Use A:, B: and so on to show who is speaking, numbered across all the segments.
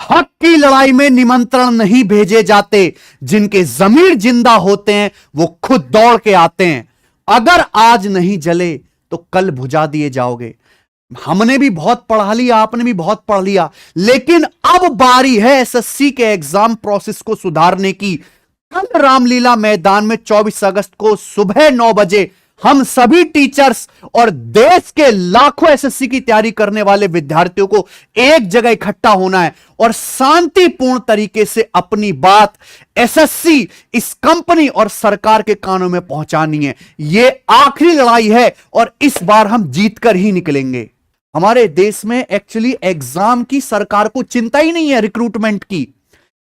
A: हक की लड़ाई में निमंत्रण नहीं भेजे जाते, जिनके जमीर जिंदा होते हैं वो खुद दौड़ के आते हैं। अगर आज नहीं जले तो कल बुझा दिए जाओगे। हमने भी बहुत पढ़ा लिया, आपने भी बहुत पढ़ लिया, लेकिन अब बारी है एसएससी के एग्जाम प्रोसेस को सुधारने की। कल रामलीला मैदान में 24 अगस्त को सुबह 9 बजे हम सभी टीचर्स और देश के लाखों एसएससी की तैयारी करने वाले विद्यार्थियों को एक जगह इकट्ठा होना है और शांतिपूर्ण तरीके से अपनी बात एसएससी, इस कंपनी और सरकार के कानों में पहुंचानी है। यह आखिरी लड़ाई है और इस बार हम जीतकर ही निकलेंगे। हमारे देश में एक्चुअली एग्जाम की सरकार को चिंता ही नहीं है, रिक्रूटमेंट की।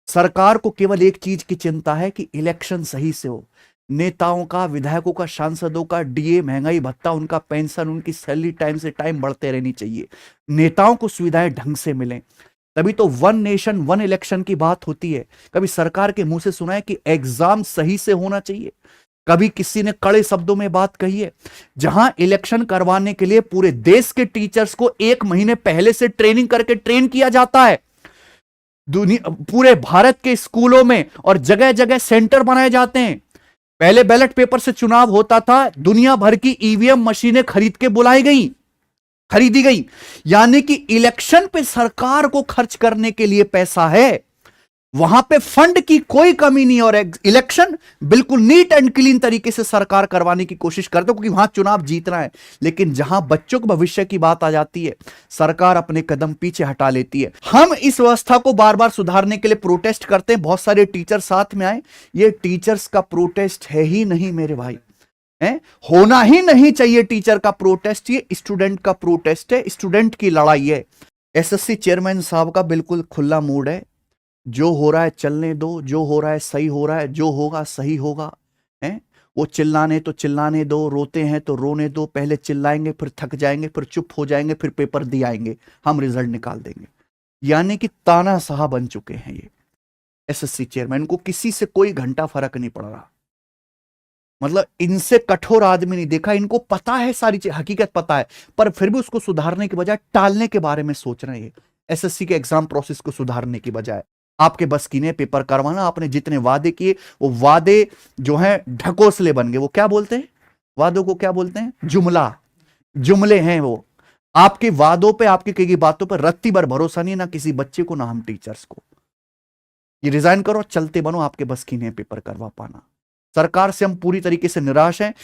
A: सरकार को केवल एक चीज की चिंता है कि इलेक्शन सही से हो। नेताओं का, विधायकों का, सांसदों का डीए, महंगाई भत्ता, उनका पेंशन, उनकी सैलरी टाइम से टाइम बढ़ते रहनी चाहिए। नेताओं को सुविधाएं ढंग से मिलें, तभी तो वन नेशन वन इलेक्शन की बात होती है। कभी सरकार के मुंह से सुना है कि एग्जाम सही से होना चाहिए? कभी किसी ने कड़े शब्दों में बात कही है? जहां इलेक्शन करवाने के लिए पूरे देश के टीचर्स को 1 महीने पहले से ट्रेनिंग करके ट्रेन किया जाता है। पूरे भारत के स्कूलों में और जगह जगह सेंटर बनाए जाते हैं। पहले बैलेट पेपर से चुनाव होता था, दुनिया भर की ईवीएम मशीनें खरीदी गई। यानी कि इलेक्शन पे सरकार को खर्च करने के लिए पैसा है, वहां पे फंड की कोई कमी नहीं। और इलेक्शन बिल्कुल नीट एंड क्लीन तरीके से सरकार करवाने की कोशिश करते क्योंकि वहां चुनाव जीतना है। लेकिन जहां बच्चों के भविष्य की बात आ जाती है, सरकार अपने कदम पीछे हटा लेती है। हम इस व्यवस्था को बार बार सुधारने के लिए प्रोटेस्ट करते हैं। बहुत सारे टीचर साथ में आए। ये टीचर्स का प्रोटेस्ट है ही नहीं मेरे भाई, है होना ही नहीं चाहिए टीचर का प्रोटेस्ट। ये स्टूडेंट का प्रोटेस्ट है, स्टूडेंट की लड़ाई है। एसएससी चेयरमैन साहब का बिल्कुल खुला मूड है। जो हो रहा है चलने दो, जो हो रहा है सही हो रहा है, जो होगा सही होगा। हैं वो चिल्लाने तो चिल्लाने दो, रोते हैं तो रोने दो। पहले चिल्लाएंगे, फिर थक जाएंगे, फिर चुप हो जाएंगे, फिर पेपर दिए आएंगे, हम रिजल्ट निकाल देंगे। यानी कि तानाशाह बन चुके हैं ये एसएससी चेयरमैन को। किसी से कोई घंटा फर्क नहीं पड़ रहा। मतलब इनसे कठोर आदमी नहीं देखा। इनको पता है, सारी हकीकत पता है, पर फिर भी उसको सुधारने के बजाय टालने के बारे में सोच रहे हैं। एसएससी के एग्जाम प्रोसेस को सुधारने की बजाय आपके बस की नहीं पेपर करवाना। आपने जितने वादे किए वो वादे जो हैं ढकोसले बन गए। वो क्या बोलते हैं, वादों को क्या बोलते हैं? जुमले हैं वो। आपके वादों पे, आपकी कई बातों पर रत्ती भर भरोसा नहीं, ना किसी बच्चे को, ना हम टीचर्स को। ये रिजाइन करो, चलते बनो, आपके बस की नहीं पेपर करवा पाना। सरकार से हम पूरी तरीके से निराश हैं।